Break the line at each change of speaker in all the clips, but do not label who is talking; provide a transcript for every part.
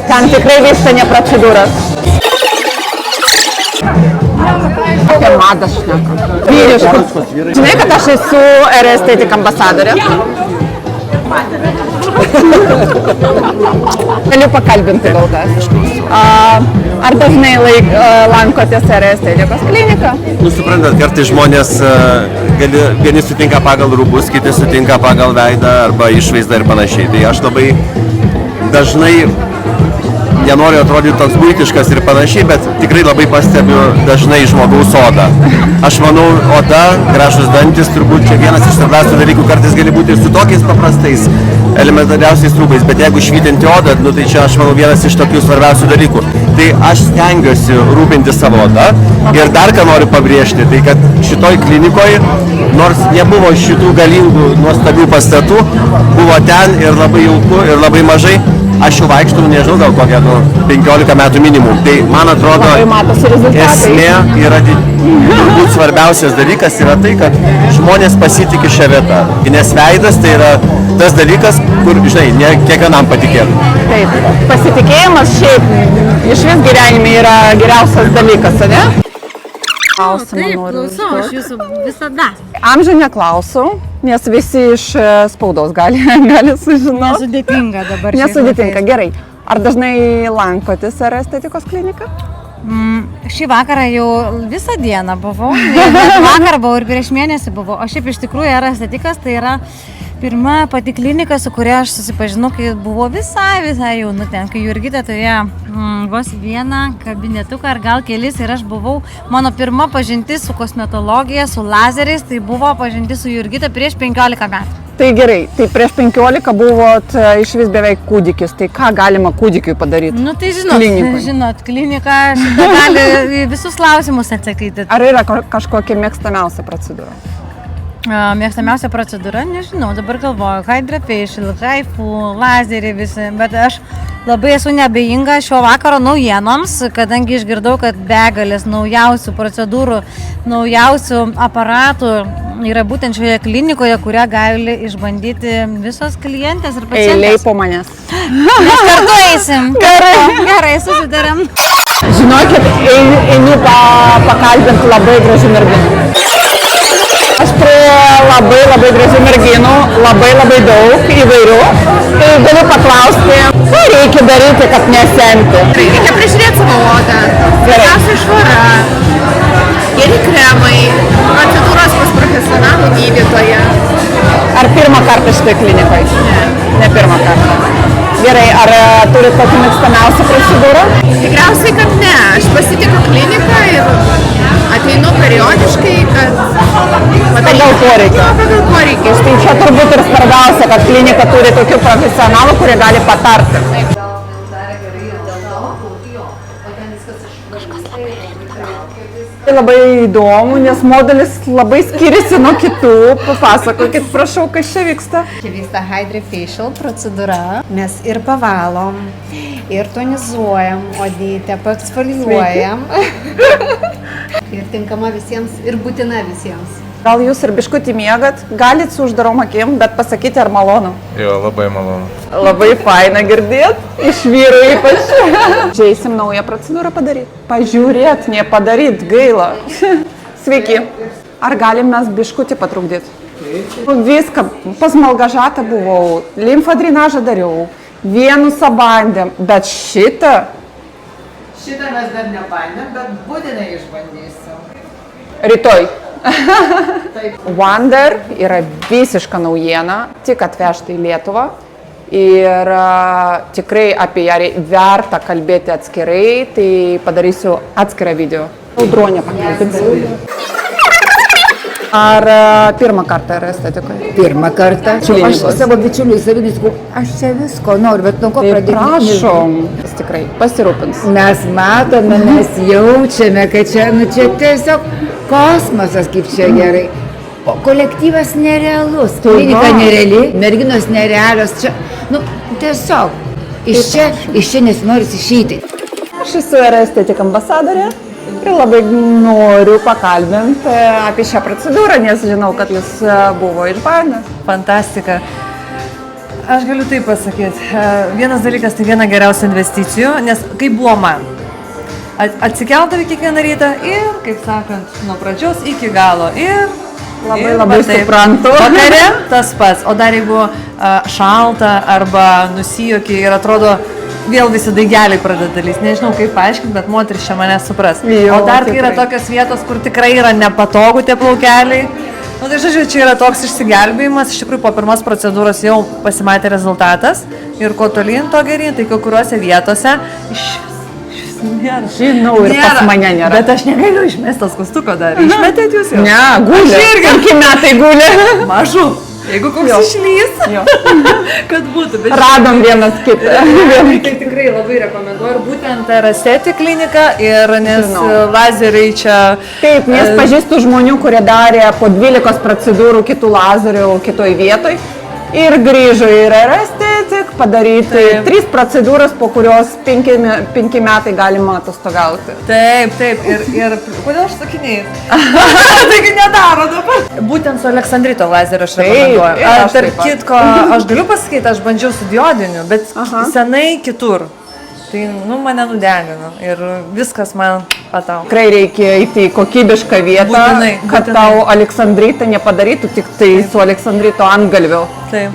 Ten tikrai vyksta ne procedūras. Apie madą šneka. Vyriškus. Žinai, kad aš esu R-estetik ambasadorė? Galiu pakalbinti gal kas. Ar dažnai lankotės R-estetikos kliniką?
Suprantat, kartais žmonės vieni sutinka pagal rūbus, kiti sutinka pagal veidą arba išvaizdą ir panašiai. Tai aš labai dažnai nenoriu atrodyti toks buitiškas ir panašiai, bet tikrai labai pastebiu dažnai žmogaus odą. Aš manau, oda, gražus dantis, turbūt čia vienas iš svarbiausių dalykų, kartais gali būti ir su tokiais paprastais, elementariausiais rūbais, bet jeigu švytinti odą, tai čia aš manau vienas iš tokių svarbiausių dalykų. Tai aš stengiuosi rūpinti savo odą ir dar ką noriu pabrėžti, tai kad šitoj klinikoje, nors nebuvo šitų galingų, nuostabių pastatų, buvo ten ir labai jauku ir labai mažai. Aš jau vaikštau, nežinau, gal kokią 15 metų minimum. Tai man atrodo, esmė yra turbūt svarbiausias dalykas yra tai, kad žmonės pasitikė šią vietą. Nes veidas tai yra tas dalykas, kur, žinai, ne kiekvienam patikėtų.
Taip, pasitikėjimas šiaip iš vis gyvenime yra geriausias dalykas, ne?
Taip, klausau, aš jūsų visada.
Amžių neklausau, nes visi iš spaudos gali sužinoti.
Nesudėtinga dabar.
Nesudėtinga, gerai. Ar dažnai lankotės R-estetikos kliniką?
Šį vakarą jau visą dieną buvau. Vakar buvau ir prieš mėnesį buvau. O šiaip iš tikrųjų R-estetikas tai yra pirma pati klinika, su kuria aš susipažinau, kai buvo visai jaunutė, kai Jurgita turėjo vos vieną kabinetuką ar gal kelis ir aš buvau, mano pirma pažintis su kosmetologija, su lazeriais, tai buvo pažintis su Jurgita prieš 15 metų.
Tai gerai, tai prieš 15 buvot iš vis beveik kūdikis, tai ką galima kūdikiui padaryti?
Nu tai žinot, klinika šitą gali visus klausimus atsakyti.
Ar yra kažkokia mėgstamiausia procedūra?
Mėgstamiausia procedūra, nežinau, dabar galvoju, Hydra Facial, Haifu, lazeriai visi, bet aš labai esu neabejinga šio vakaro naujienoms, kadangi išgirdau, kad begalės naujausių procedūrų, naujausių aparatų yra būtent šioje klinikoje, kurią gali išbandyti visos klientės ir pacientės.
Eiliai po manęs.
Mes kartu eisim. Gerai, susidarėm.
Žinokit, einu pakalbinti labai gražių merginų. Aš prie labai gražių merginų, labai daug įvairių. Tai galiu paklausti, ką reikia daryti, kad nesemti?
Reikia prižiūrėti savo odą, svarbiausia švara, geri kremai, procedūros pas profesionalų gydytoją.
Ar pirmą kartą šitoj klinikoje? Ne pirmą kartą. Gerai, ar turit kokį mėgstamiausią procedūrą?
Tikriausiai, kad ne. Aš pasitikiu kliniką ir ateinu periodiškai, kad
Pagal poreikius. Tai čia turbūt ir svarbiausia, kad klinika turi tokių profesionalų, kurie gali patarti. Tai labai įdomu, nes modelis labai skiriasi nuo kitų. Papasakokit, prašau, kas čia vyksta.
Čia vyksta Hydra Facial procedūra. Mes ir pavalom, ir tonizuojam odytę, paksfoliuojam. Ir tinkama visiems, ir būtina visiems.
Gal jūs ir biškutį miegat, galit su uždarom akim, bet pasakyti, ar malonu?
Jo, labai malonu.
Labai faina girdėt, iš vyrų ypač. Čia eisim naują procedūrą padaryti. Pažiūrėt, ne padaryt, gaila. Sveiki. Ar galim mes biškutį patrukdyti? Viską, pas Malgažatą buvau, limfodrenažą dariau, vienusą bandėm, bet šitą...
Šitą mes dar nebandėm, bet būtinai išbandysim.
Rytoj. Wonder yra visiška naujiena, tik atvežta į Lietuvą ir tikrai apie ją verta kalbėti atskirai, tai padarysiu atskirą video. Audronę pakalbinsiu. Ar pirmą kartą yra estetikoje?
Pirmą kartą. Aš savo bičiuliui savidiskų, aš čia visko noriu, bet nuo ko pradėti?
Prašom, jis tikrai pasirūpins.
Mes matome, mes jaučiame, kad čia, čia tiesiog kosmosas, kaip čia gerai. O kolektyvas nerealus, klinika nereali, merginos nerealios, čia, tiesiog, iš čia nesinoris išeiti.
Aš esu R-estetik ambasadorė. Ir labai noriu pakalbinti apie šią procedūrą, nes žinau, kad jūs buvo išbandęs.
Fantastika.
Aš galiu taip pasakyti. Vienas dalykas, tai viena geriausia investicijų, nes kaip buvo man. Atsikeldavai kiekvieną rytą ir, kaip sakant, nuo pradžios iki galo. Ir
Labai suprantu.
Vakare tas pats. O dar jeigu šalta arba nusijoki ir atrodo, vėl visi daigeliai pradeda dalis. Nežinau kaip paaiškinti, bet moteris čia mane supras. O dar kai yra tokios vietos, kur tikrai yra nepatogu tie plaukeliai. Nu, tai žodžiu, čia yra toks išsigelbėjimas, iš tikrųjų po pirmos procedūros jau pasimatė rezultatas ir kuo tolyn to geryn, tai kai kuriuose vietose iš nėra.
Žinau, ir pas mane nėra.
Bet aš negaliu išmesti tas kustuko dar. Išmetėt jūs jau?
Ne, gulė.
Aš irgi.
5 metai gulė.
Mažu. Jeigu koks išlys, kad būtų. Bet
radom vienas kitą.
Tai tikrai labai rekomenduoju ir būtent Resteti kliniką ir nes lazeriai čia...
Taip, nes pažįstu žmonių, kurie darė po 12 procedūrų kitų lazerių kitoj vietoj ir grįžo į Restetik padaryti 3 procedūras, po kurios 5 metai galima atostogauti.
Taip, ir kodėl aš sakinėjau? Taigi nedaro dabar. Būtent su Aleksandrito lazeriu aš rekomenduoju. Tarp kitko, aš galiu pasakyti, aš bandžiau su diodiniu, bet senai kitur. Tai, mane nudegino ir viskas man patau.
Tikrai reikia eiti į kokybišką vietą, kad tau Aleksandritą nepadarytų tik tai su Aleksandrito antgalviu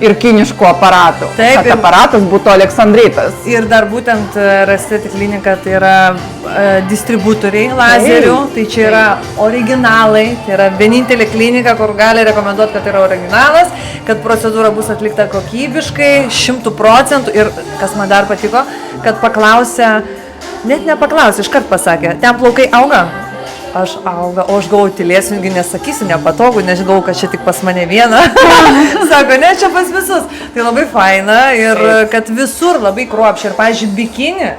ir kinišku aparatu. Kad aparatas būtų Aleksandritas.
Ir dar būtent Resteti klinika tai yra distributoriai lazerių, tai čia yra originalai, tai yra vienintelė klinika, kur gali rekomenduoti, kad yra originalas, kad procedūra bus atlikta kokybiškai, 100% ir kas man dar patiko, kad paklausė, net nepaklausė, iškart pasakė, ten plaukai auga. Aš auga, o aš galvoju, tylėsiu, nesakysiu, nepatogu, nes galvoju, kad čia tik pas mane viena. Sako, ne, čia pas visus. Tai labai faina ir kad visur labai kruopščiai. Ir, pavyzdžiui, bikini.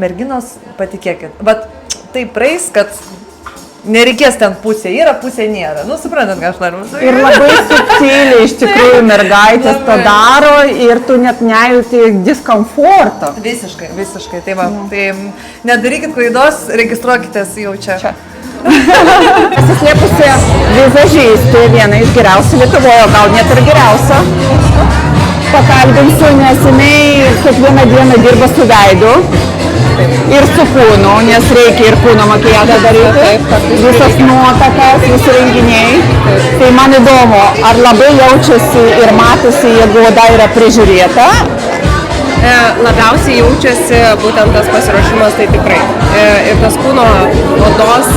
Merginos, patikėkit. Bet tai praeis, kad nereikės ten pusė yra, pusė nėra. Suprantat, ką aš noriu pasakyti.
Ir labai subtiliai iš tikrųjų mergaitės to daro ir tu net nejauti diskomforto.
Visiškai. Tai va, tai nedarykit klaidos, registruokitės jau čia.
Pasislėpusi vizažistė, viena iš geriausių Lietuvoje, gal net ir geriausia. Pakalbinsiu, nes jinai kiekvieną dieną dirba su veidu. Ir su kūnu, nes reikia ir kūno makiažą daryti, visas nuotakas, visi renginiai. Tai man įdomu, ar labai jaučiasi ir matosi, jeigu oda yra prižiūrėta?
Labiausiai jaučiasi būtent tas pasiruošimas, tai tikrai. Ir tas kūno odos,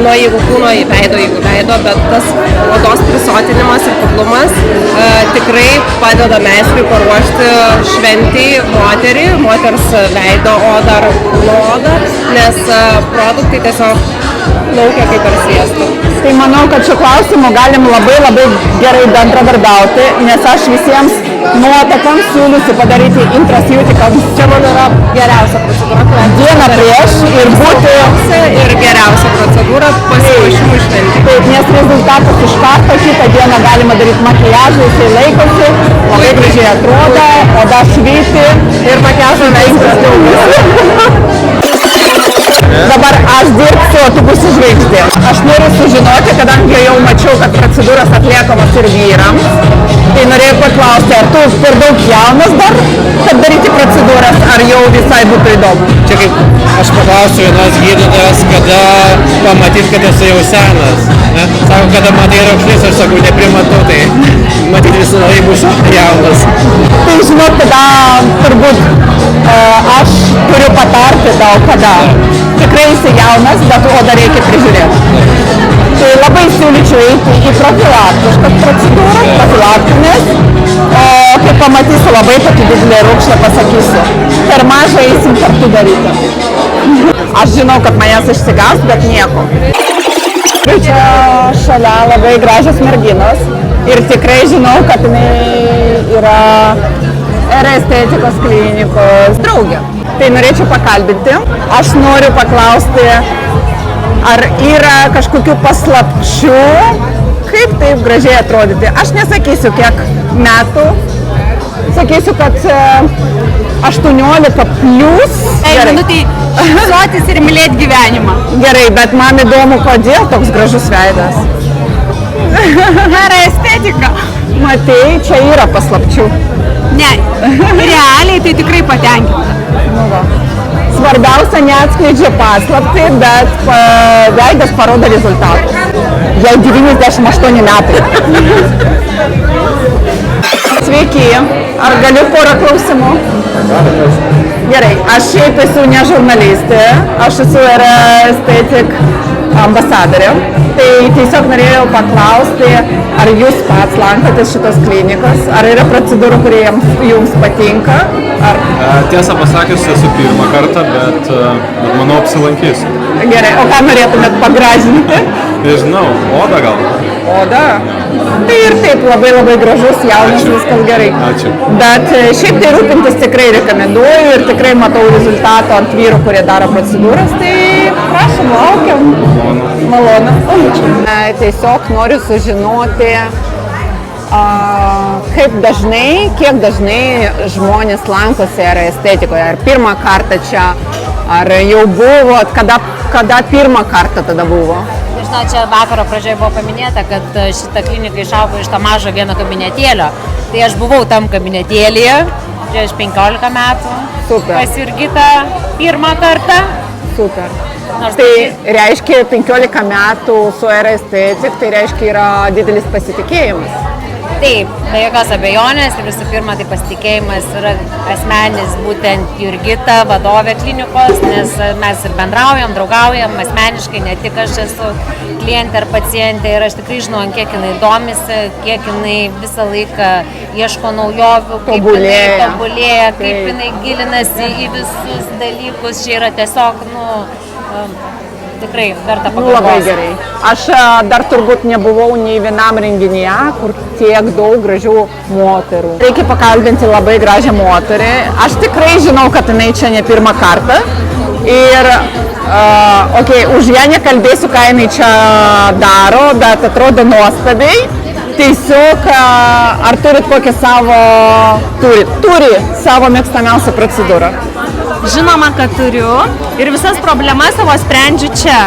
jeigu kūno veido, bet tas odos prisotinimas ir kuklumas tikrai padeda meistrui paruošti šventį moters veido odą ar kūno odą, nes produktai tiesiog plaukia kaip per sviestą.
Tai manau, kad šiuo klausimu galim labai gerai bendradarbiauti, nes aš visiems nuotakams siūlysiu padaryti intrasjutikams.
Čia man yra geriausia procedūra.
Dieną prieš ir būti
ir geriausia procedūra pasiruošimui šventei.
Taip, nes rezultatas iš karto, kitą dieną galima daryti makiažą, jisai laikosi, labai gražiai atrodo, oda švyti ir makiažo meistras daugiau. Dabar aš dirbsiu, o tu būsi žvaigždė. Aš noriu sužinoti, kadangi jau mačiau, kad procedūros atliekamos ir vyrams, tai norėjau paklausti, ar tu per daug jaunas dar, kad daryti procedūras, ar jau visai būtų įdomu?
Čia kaip aš paklausiu vienos gydytojas, kada pamatyt, kad esu jau senas. Ne? Sako, kada matai raukšlės, aš sakau, neprimatau, tai matyt visą laiką būsiu jaunas.
Tai žinot, kada turbūt aš turiu patarti daug kada. Tikrai esi jaunas, bet odą reikia prižiūrėti. Tai labai siūlyčiau eiti į profilaktiškas procedūras, profilaktinės, o kai pamatysiu labai tokį didelį raukšlę, pasakysiu, per mažą eisim kartu daryti. Aš žinau, kad manęs išsigaus, bet nieko. Čia šalia labai gražios merginos ir tikrai žinau, kad jinai yra Restetikos klinikos draugė. Tai norėčiau pakalbinti. Aš noriu paklausti, ar yra kažkokių paslapčių, kaip taip gražiai atrodyti. Aš nesakysiu, kiek metų. Sakysiu, kad 18 plus.
Tai šypsotis ir mylėti gyvenimą.
Gerai, bet man įdomu, kodėl toks gražus veidas.
Gera estetika.
Matai, čia yra paslapčių.
Ne, realiai tai tikrai patenkinta.
Nu va. Svarbiausia neatskleidžia paslaptį, bet veidas parodo rezultatus. Jai 98 metai. Sveiki, ar galiu porą klausimų? Gerai, aš šiaip esu ne žurnalistė, aš esu Estetik ambasadorė. Tai tiesiog norėjau paklausti, ar jūs pats lankotės šitos klinikos, ar yra procedūrų, kurie jums patinka? Ar...
Tiesą pasakius, esu pirmą kartą, bet manau apsilankysiu.
Gerai, o ką norėtumėt pagražinti?
Nežinau, oda gal.
Oda? Tai ir taip labai labai gražus, jaunas, viskas gerai.
Ačiū.
Bet šiaip tai rūpintis tikrai rekomenduoju ir tikrai matau rezultato ant vyrų, kurie daro procedūras, tai prašom, laukiam. Malonu. Tiesiog noriu sužinoti, kiek dažnai žmonės lankosi estetikoje. Ar pirmą kartą čia, ar jau buvo, kada pirmą kartą tada buvo?
Žinau, čia vakaro pradžioje buvo paminėta, kad šita klinika išaugo iš to mažo vieno kabinetėlio. Tai aš buvau tam kabinetėlyje prieš 15 metų.
Super.
Pas Jurgitą pirmą kartą.
Super.
Nors
Tai reiškia 15 metų su Estetik, tai reiškia yra didelis pasitikėjimas.
Taip, be jokios abejonės ir visų pirma, tai pasitikėjimas yra asmenis būtent Jurgita, vadovė klinikos, nes mes ir bendraujam, draugaujam asmeniškai, ne tik aš esu klientė ar pacientė ir aš tikrai žinau, kiek jinai domisi, kiek jinai visą laiką ieško naujovių, kaip jinai tobulėja, kaip jinai gilinasi į visus dalykus, čia yra tiesiog, tikrai verta pagalvoti.
Labai gerai. Aš dar turbūt nebuvau nei vienam renginyje, kur tiek daug gražių moterų. Reikia pakalbinti labai gražią moterį. Aš tikrai žinau, kad jinai čia ne pirmą kartą. Ir, už ją nekalbėsiu, ką jinai čia daro, bet atrodo nuostabiai. Tiesiog, ar turit kokią savo, turi savo mėgstamiausią procedūrą?
Žinoma, kad turiu ir visas problemas savo sprendžiu čia.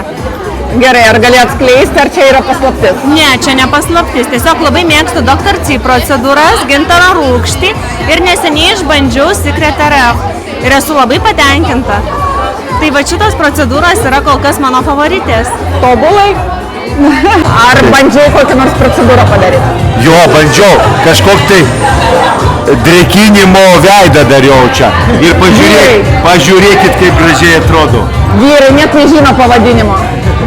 Gerai, ar gali atskleisti, ar čia yra paslaptis?
Ne, čia ne paslaptis. Tiesiog labai mėgstu Dr. C procedūras, gintaro rūgštį ir neseniai išbandžiau Secret RF ir esu labai patenkinta. Tai va šitos procedūros yra kol kas mano favoritės.
Tobulai? Ar bandžiai kokią nors procedūrą padaryti?
Jo, bandžiau. Kažkokį tai drėkinimo veidą dariau čia. Ir pažiūrėkit, kaip gražiai atrodo.
Vyrai net nežino pavadinimo.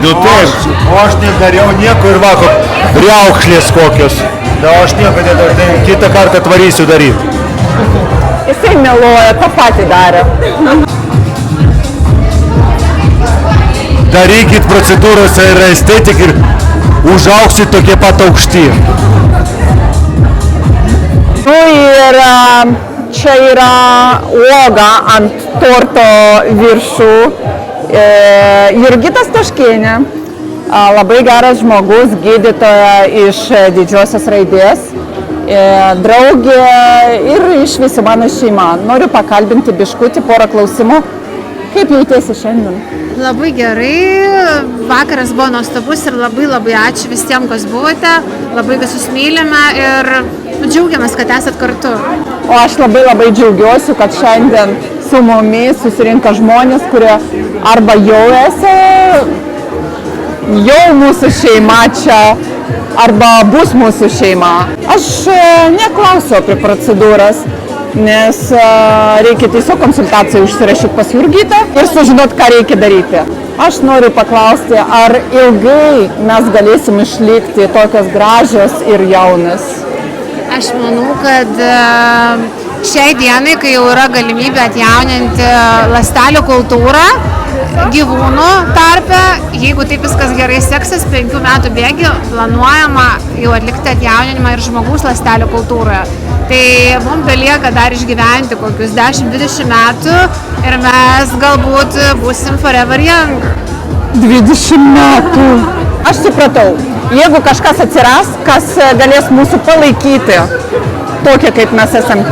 Nu taip, o aš nedariau nieko ir vakar riaukšlės kokios. Da, aš nieko nedariau, tai kitą kartą atvarysiu daryti.
Jisai meluoja, tą patį darė.
Darykit procedūros ir estetik ir užaugsit tokie pat aukšti.
Nu ir čia yra uoga ant torto viršų. Jurgita Staškienė, labai geras žmogus, gydytoja iš didžiosios raidės, draugė ir iš visi mano šeima. Noriu pakalbinti biškutį, porą klausimų. Kaip jautiesi šiandien?
Labai gerai, vakaras buvo nuostabus ir labai labai ačiū visiems, kas buvote, labai visus mylime ir džiaugiamės, kad esat kartu.
O aš labai labai džiaugiuosi, kad šiandien su mumis susirinka žmonės, kurie arba jau mūsų šeima čia, arba bus mūsų šeima. Aš neklausiu apie procedūras, nes reikia tiesiog konsultaciją užsirašyti pas Jurgitą ir sužinot, ką reikia daryti. Aš noriu paklausti, ar ilgai mes galėsim išlikti tokios gražios ir jaunas?
Aš manau, kad šiai dienai, kai jau yra galimybė atjauninti ląstelių kultūrą gyvūnų tarpe, jeigu taip viskas gerai seksis, 5 metų bėgy planuojama jau atlikti atjauninimą ir žmogaus ląstelių kultūroje. Tai mums belieka dar išgyventi kokius 10-20 metų ir mes galbūt būsim forever young.
20 metų. Aš supratau, jeigu kažkas atsiras, kas galės mūsų palaikyti tokie, kaip mes esam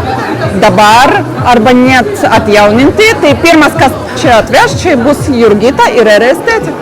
dabar, arba net atjauninti, tai pirmas, kas čia atveš, čia bus Jurgita ir Estetik.